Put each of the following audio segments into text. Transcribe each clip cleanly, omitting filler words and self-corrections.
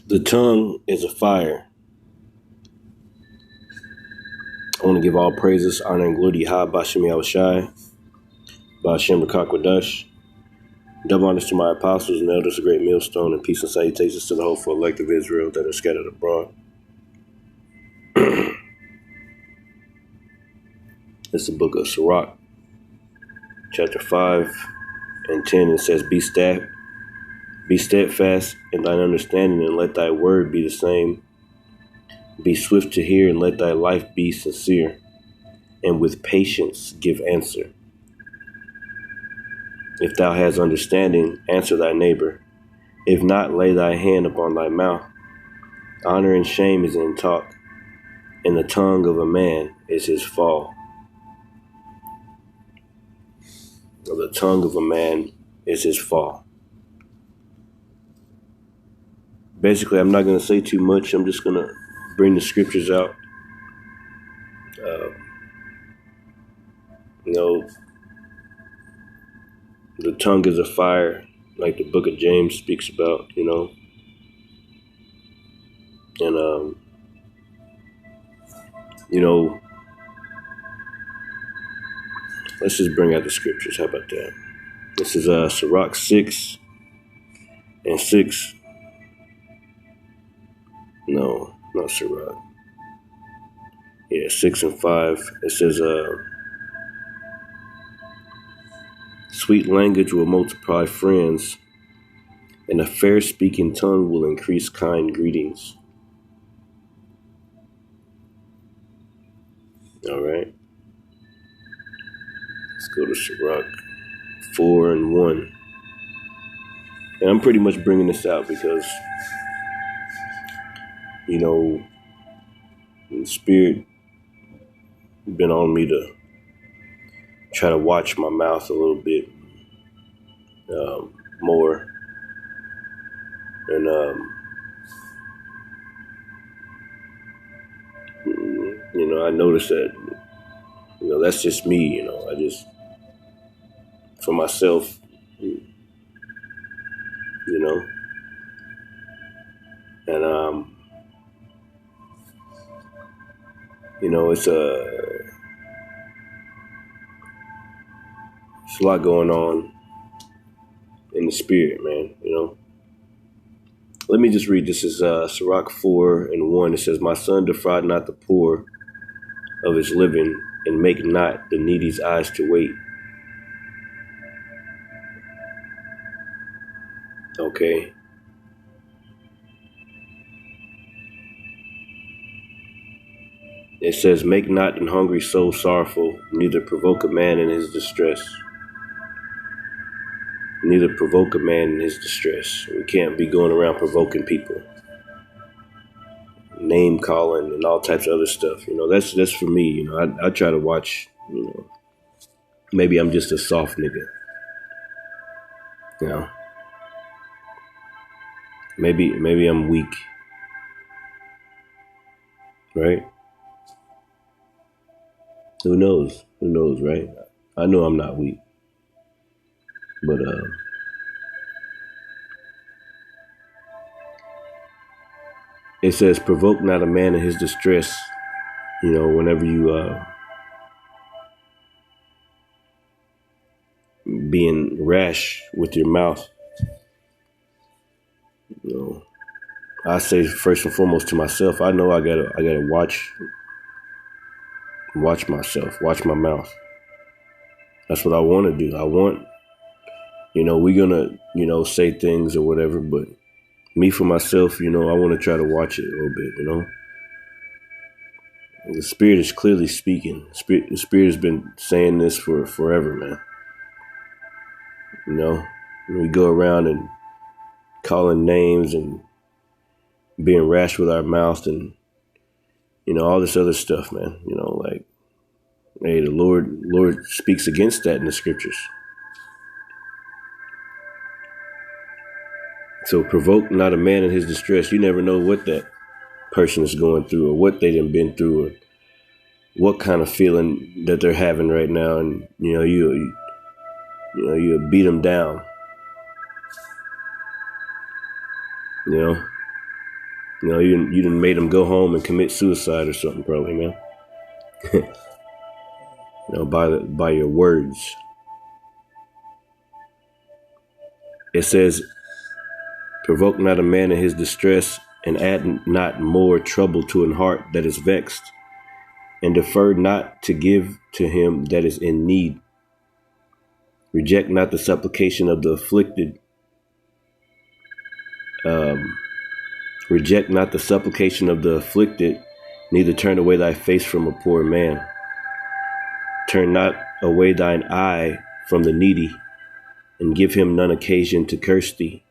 The tongue is a fire. I want to give all praises, honor, and glory to Yahweh Bashem Yahushai, Bashem Rakakwadash. Double honors to my apostles and elders, a great millstone, and peace and salutations to the hopeful elect of Israel that are scattered abroad. It's the book of Sirach, chapter 5 and 10. It says, Be steadfast in thine understanding, and let thy word be the same. Be swift to hear, and let thy life be sincere, and with patience give answer. If thou hast understanding, answer thy neighbor. If not, lay thy hand upon thy mouth. Honor and shame is in talk, and the tongue of a man is his fall. The tongue of a man is his fall. Basically, I'm not going to say too much. I'm just going to bring the scriptures out. You know, the tongue is a fire, like the book of James speaks about, And, let's just bring out the scriptures. How about that? This is Sirach 6 and 6. No, not Sirach. Yeah, 6 and 5. It says, sweet language will multiply friends, and a fair-speaking tongue will increase kind greetings. All right. Let's go to Sirach 4 and 1. And I'm pretty much bringing this out because, the Spirit been on me to try to watch my mouth a little bit more. And, I noticed that, that's just me, I just, for myself, and, it's a lot going on in the spirit, man, Let me just read this. Is Sirach 4 and 1. It says, My son, defraud not the poor of his living, and make not the needy's eyes to wait. Okay. It says, Make not an hungry soul sorrowful, neither provoke a man in his distress. Neither provoke a man in his distress. We can't be going around provoking people, name calling, and all types of other stuff. That's for me. I try to watch. Maybe I'm just a soft nigga. Maybe I'm weak. Right? Who knows? Who knows, right? I know I'm not weak. But it says, provoke not a man in his distress. Whenever you being rash with your mouth, I say first and foremost to myself, I know I gotta watch myself, watch my mouth. That's what I want to do. I want, we're gonna, say things or whatever, but me for myself, I want to try to watch it a little bit, The Spirit is clearly speaking. The Spirit has been saying this for forever, man. We go around and calling names and being rash with our mouth and, all this other stuff, man. Like, hey, the Lord speaks against that in the scriptures. So provoke not a man in his distress. You never know what that person is going through or what they done been through or what kind of feeling that they're having right now. And, you beat them down, You know, you done made them go home and commit suicide or something, probably, man. You know, by your words. It says, provoke not a man in his distress, and add not more trouble to an heart that is vexed, and defer not to give to him that is in need. Reject not the supplication of the afflicted. Reject not the supplication of the afflicted, neither turn away thy face from a poor man. Turn not away thine eye from the needy, and give him none occasion to curse thee.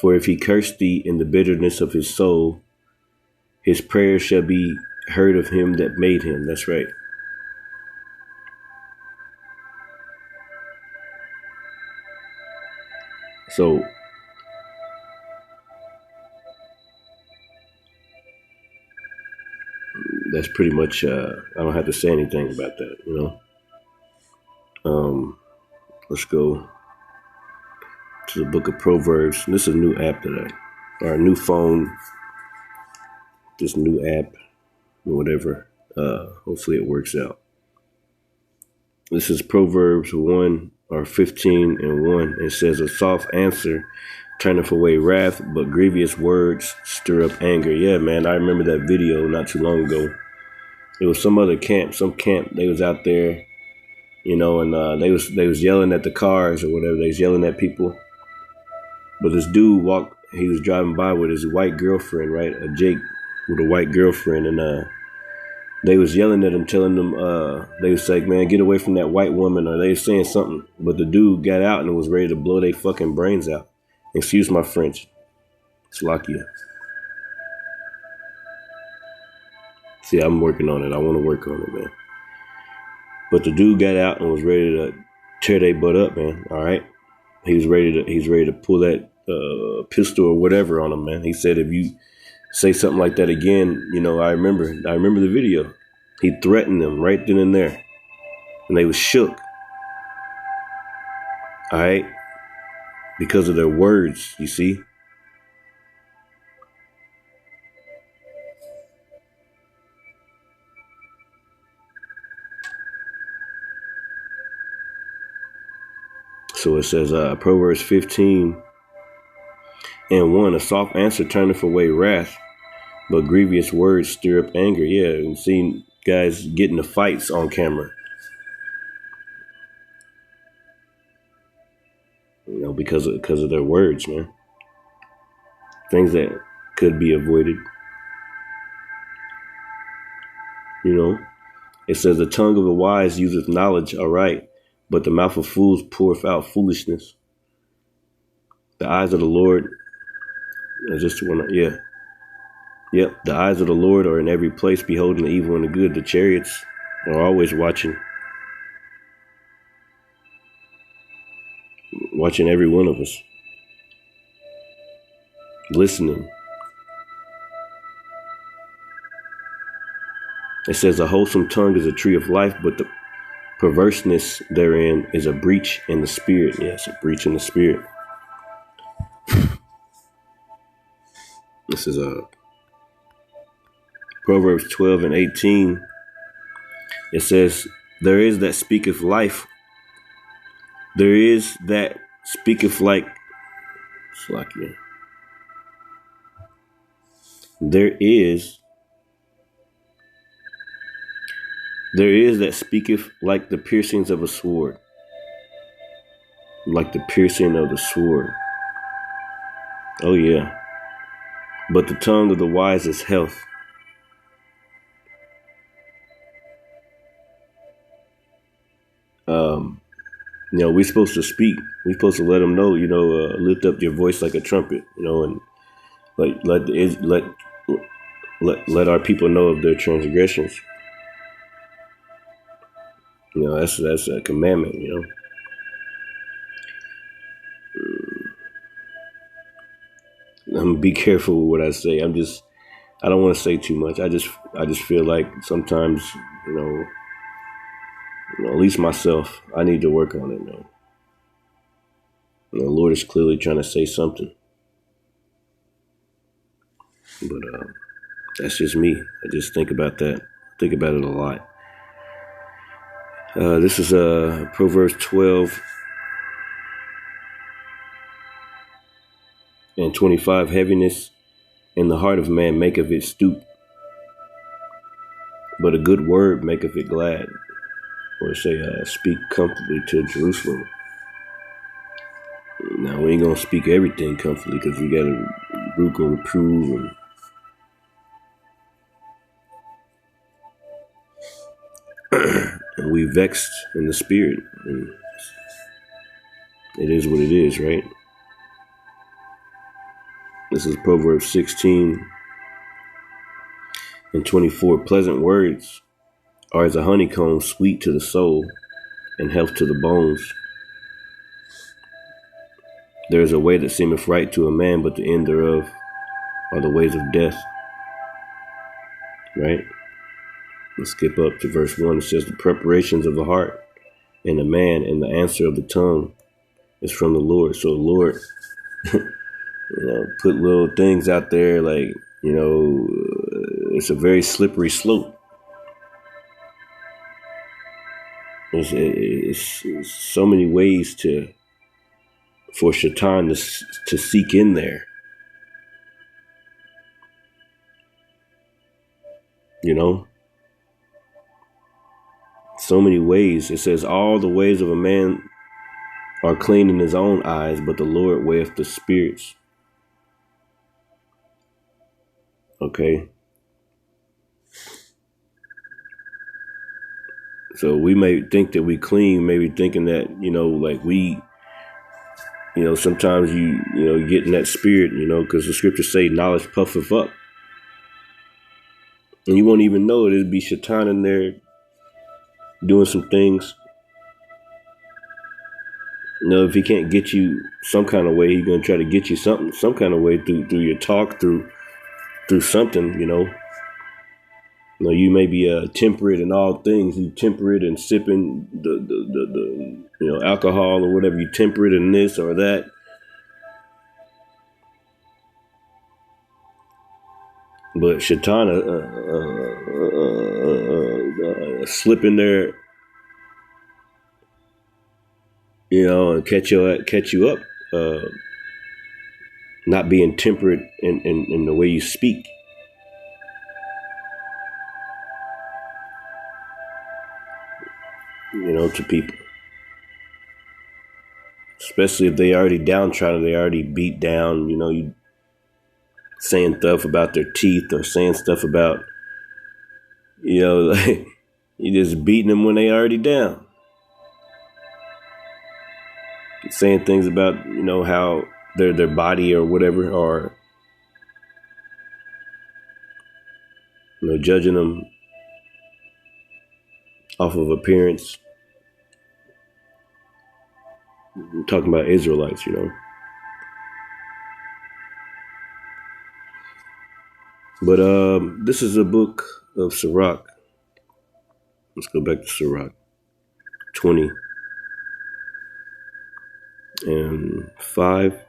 For if he curse thee in the bitterness of his soul, his prayer shall be heard of him that made him. That's right. So that's pretty much, I don't have to say anything about that, you know. Let's go to the book of Proverbs. This is a new app or a new phone, this new app or whatever. Hopefully it works out. This is Proverbs 1 or 15 and 1. It says, a soft answer turneth away wrath, but grievous words stir up anger. Yeah, man, I remember that video not too long ago. It was some camp. They was out there, you know, and they was yelling at the cars or whatever. They was yelling at people. But this dude he was driving by with his white girlfriend, right? A Jake with a white girlfriend, and they was yelling at him, telling them, they was like, man, get away from that white woman, or they was saying something. But the dude got out and was ready to blow their fucking brains out. Excuse my French. Slovakia. See, I'm working on it. I want to work on it, man. But the dude got out and was ready to tear their butt up, man. All right. He's ready to pull that pistol or whatever on him, man. He said, if you say something like that again, you know, I remember the video. He threatened them right then and there, and they was shook. All right, because of their words, you see. So it says, Proverbs 15 and 1, a soft answer turneth away wrath, but grievous words stir up anger. Yeah, and seeing guys getting the fights on camera. You know, because of their words, man. Things that could be avoided. You know, it says, the tongue of the wise useth knowledge aright, but the mouth of fools poureth out foolishness. The eyes of the Lord, Yep, the eyes of the Lord are in every place, beholding the evil and the good. The chariots are always watching every one of us, listening. It says, a wholesome tongue is a tree of life, but the perverseness therein is a breach in the spirit. Yes, a breach in the spirit. This is Proverbs 12 and 18. It says, there is that speaketh life. There is that speaketh like Slovakia. There is that speaketh like the piercings of a sword. Like the piercing of the sword. Oh yeah. But the tongue of the wise is health. You know, we're supposed to speak. We're supposed to let them know, you know, lift up your voice like a trumpet, you know, and like let our people know of their transgressions. You know, that's a commandment, you know. I'm gonna be careful with what I say. I don't want to say too much. I just feel like sometimes, you know, at least myself, I need to work on it, man. You know, the Lord is clearly trying to say something. But that's just me. I just think about that. Think about it a lot. This is Proverbs 12 and 25. Heaviness in the heart of man maketh it stoop, but a good word maketh it glad. Or say, speak comfortably to Jerusalem. Now, we ain't going to speak everything comfortably because we got to rebuke and reprove. And we vexed in the spirit. And it is what it is, right? This is Proverbs 16 and 24. Pleasant words are as a honeycomb, sweet to the soul and health to the bones. There is a way that seemeth right to a man, but the end thereof are the ways of death. Right? Let's skip up to verse 1. It says, the preparations of the heart and the man and the answer of the tongue is from the Lord. So the Lord, put little things out there like, it's a very slippery slope. It's so many ways for Shaitan to seek in there. So many ways. It says all the ways of a man are clean in his own eyes, but the Lord weigheth the spirits. Okay. So we may think that we clean, maybe thinking that, like we, sometimes you get in that spirit, because the scriptures say knowledge puffeth up. And you won't even know it. It'd be Shaitan in there doing some things. If he can't get you some kind of way, he's going to try to get you some kind of way through your talk, through something, you may be temperate in all things. You temperate and sipping the alcohol or whatever. You temperate in this or that. But Shaitan slip in there, and catch you up, not being temperate in the way you speak. To people. Especially if they already downtrodden, they already beat down, you saying stuff about their teeth or saying stuff about, like, you just beating them when they already down. Saying things about, how their body or whatever, or, judging them off of appearance. I'm talking about Israelites, But this is a book of Sirach. Let's go back to Sirach 20 and 5.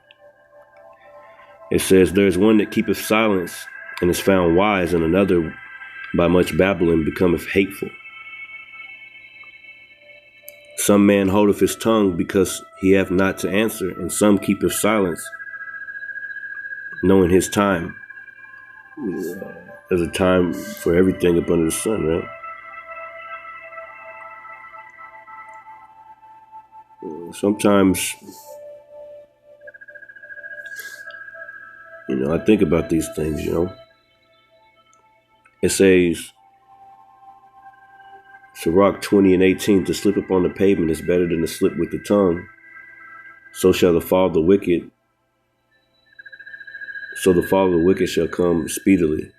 It says, there is one that keepeth silence and is found wise, and another by much babbling becometh hateful. Some man holdeth his tongue because he hath not to answer, and some keepeth silence, knowing his time. There's a time for everything up under the sun, right? Sometimes, I think about these things, It says, Sirach 20 and 18, to slip upon the pavement is better than to slip with the tongue. So shall the fall of the wicked. So the fall of the wicked shall come speedily.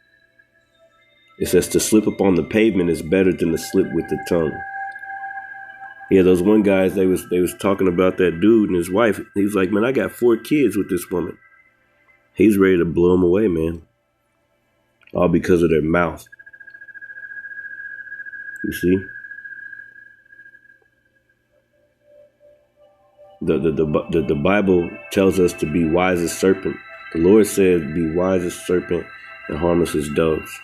It says to slip upon the pavement is better than to slip with the tongue. Yeah, those one guys, they was talking about that dude and his wife. He was like, man, I got 4 kids with this woman. He's ready to blow them away, man. All because of their mouth. You see? The Bible tells us to be wise as serpent. The Lord said, be wise as serpent and harmless as doves.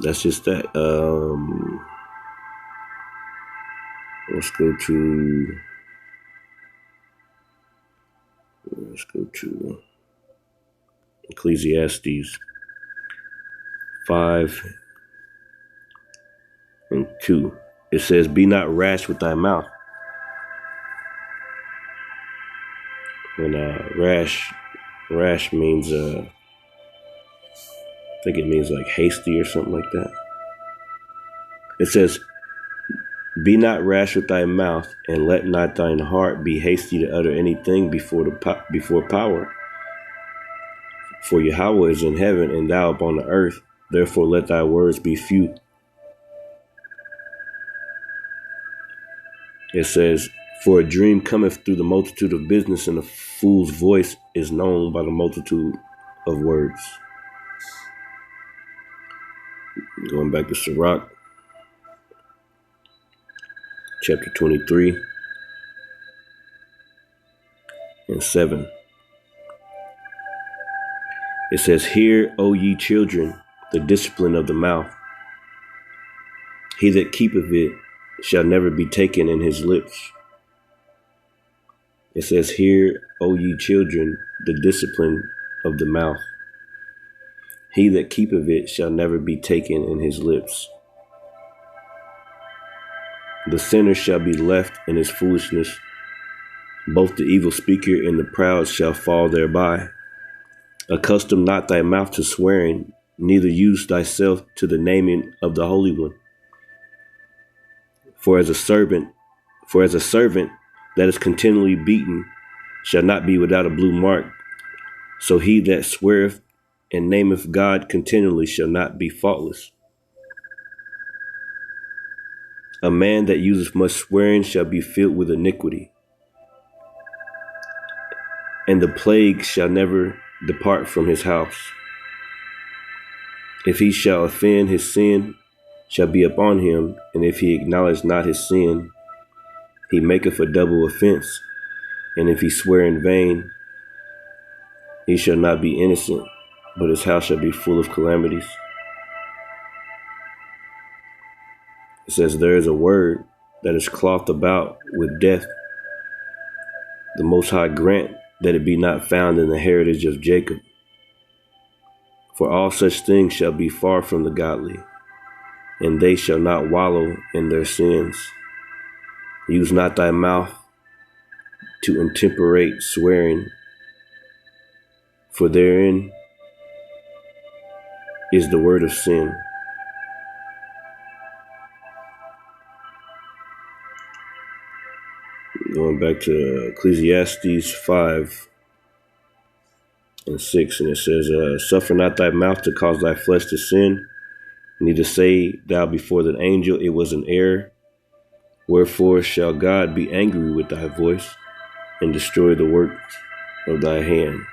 That's just that. Let's go to Ecclesiastes 5:2. It says, "Be not rash with thy mouth." When rash means I think it means like hasty or something like that. It says, "Be not rash with thy mouth, and let not thine heart be hasty to utter anything before power. For Yahweh is in heaven, and thou upon the earth. Therefore let thy words be few." It says, "For a dream cometh through the multitude of business, and a fool's voice is known by the multitude of words." Going back to Sirach, chapter 23:7. It says, "Hear, O ye children, the discipline of the mouth. He that keepeth it shall never be taken in his lips." It says, "Hear, O ye children, the discipline of the mouth. He that keepeth it shall never be taken in his lips. The sinner shall be left in his foolishness. Both the evil speaker and the proud shall fall thereby. Accustom not thy mouth to swearing, neither use thyself to the naming of the Holy One. For as a servant that is continually beaten shall not be without a blue mark, so he that sweareth and nameth God continually shall not be faultless. A man that useth much swearing shall be filled with iniquity, and the plague shall never depart from his house. If he shall offend, his sin shall be upon him, and if he acknowledge not his sin, he maketh a double offense. And if he swear in vain, he shall not be innocent, but his house shall be full of calamities." It says, "There is a word that is clothed about with death. The Most High grant that it be not found in the heritage of Jacob. For all such things shall be far from the godly, and they shall not wallow in their sins. Use not thy mouth to intemperate swearing, for therein is the word of sin." Going back to Ecclesiastes 5:6, and it says, "Suffer not thy mouth to cause thy flesh to sin, neither say thou before the angel, it was an error. Wherefore shall God be angry with thy voice, and destroy the works of thy hand."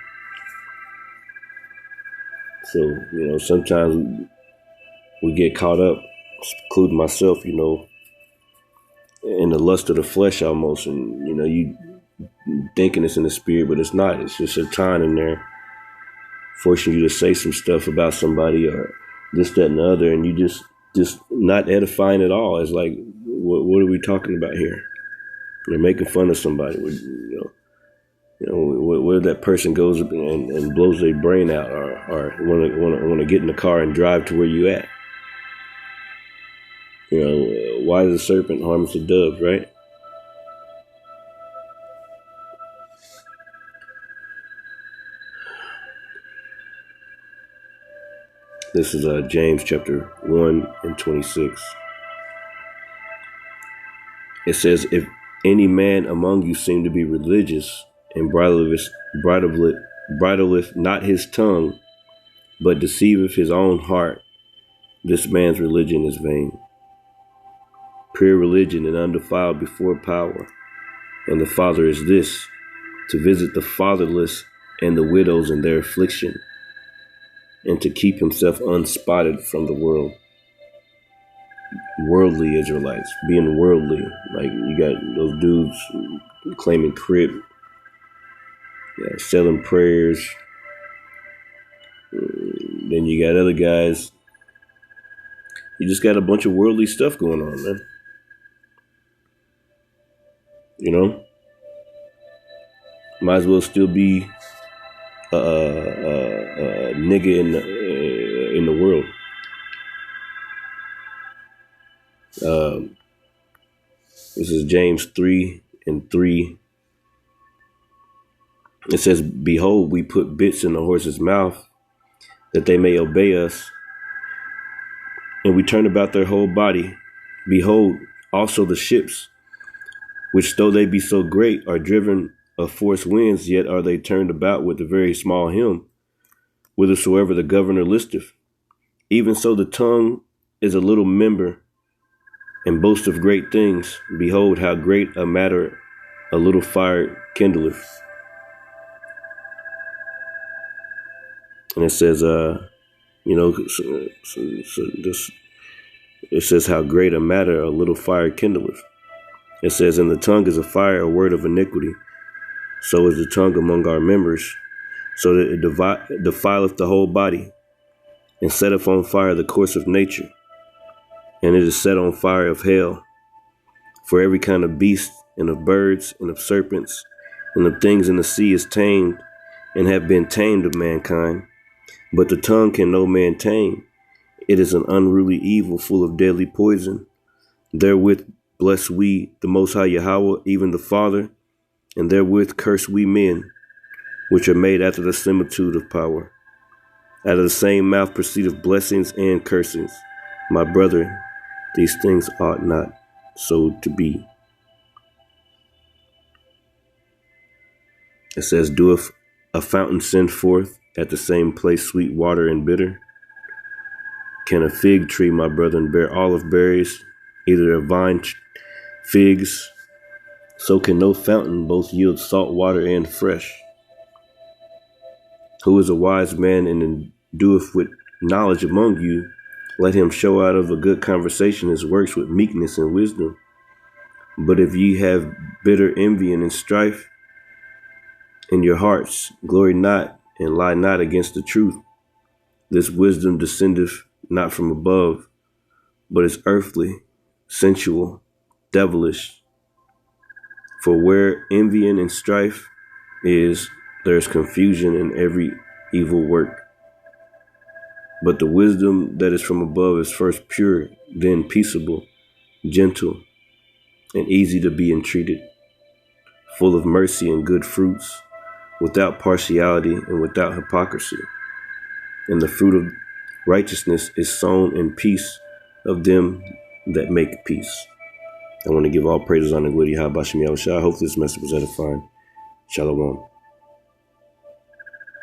So, sometimes we get caught up, including myself, in the lust of the flesh almost, and you thinking it's in the spirit, but it's not. It's just a time in there forcing you to say some stuff about somebody or this, that, and the other, and you just not edifying at all. It's like, what are we talking about here? You're making fun of somebody. Where that person goes and blows their brain out, or want to get in the car and drive to where you at. Why is a serpent harmless a dove, right? This is James chapter 1:26. It says, "If any man among you seem to be religious, and bridleth not his tongue, but deceiveth his own heart, this man's religion is vain. Pure religion and undefiled before power. And the Father is this, to visit the fatherless and the widows in their affliction, and to keep himself unspotted from the world." worldly Israelites, being worldly. Like you got those dudes claiming crib, selling prayers. Then you got other guys. You just got a bunch of worldly stuff going on, man. You know, might as well still be a nigga in the world. This is James 3:3. It says, "Behold, we put bits in the horse's mouth, that they may obey us, and we turn about their whole body. Behold, also the ships, which though they be so great, are driven of force winds, yet are they turned about with a very small helm, whithersoever the governor listeth. Even so the tongue is a little member, and boasts of great things. Behold, how great a matter a little fire kindleth." And it says, it says how great a matter a little fire kindleth. It says, "And the tongue is a fire, a word of iniquity. So is the tongue among our members, so that it defileth the whole body, and setteth on fire the course of nature. And it is set on fire of hell. For every kind of beast, and of birds, and of serpents, and of things in the sea is tamed, and have been tamed of mankind. But the tongue can no man tame. It is an unruly evil, full of deadly poison. Therewith bless we the Most High Yahweh, even the Father, and therewith curse we men, which are made after the similitude of power. Out of the same mouth proceedeth blessings and cursings. My brother, these things ought not so to be." It says, "Doeth a fountain send forth at the same place sweet water and bitter? Can a fig tree, my brethren, bear olive berries, either a vine figs? So can no fountain both yield salt water and fresh. Who is a wise man and endueth with knowledge among you? Let him show out of a good conversation his works with meekness and wisdom. But if ye have bitter envy and strife in your hearts, glory not and lie not against the truth. This wisdom descendeth not from above, but is earthly, sensual, devilish. For where envy and strife is, there is confusion in every evil work. But the wisdom that is from above is first pure, then peaceable, gentle, and easy to be entreated, full of mercy and good fruits, without partiality and without hypocrisy. And the fruit of righteousness is sown in peace of them that make peace." I want to give all praises on the glory to Yahweh Bashem Yahushua. I hope this message was edifying. Shalom.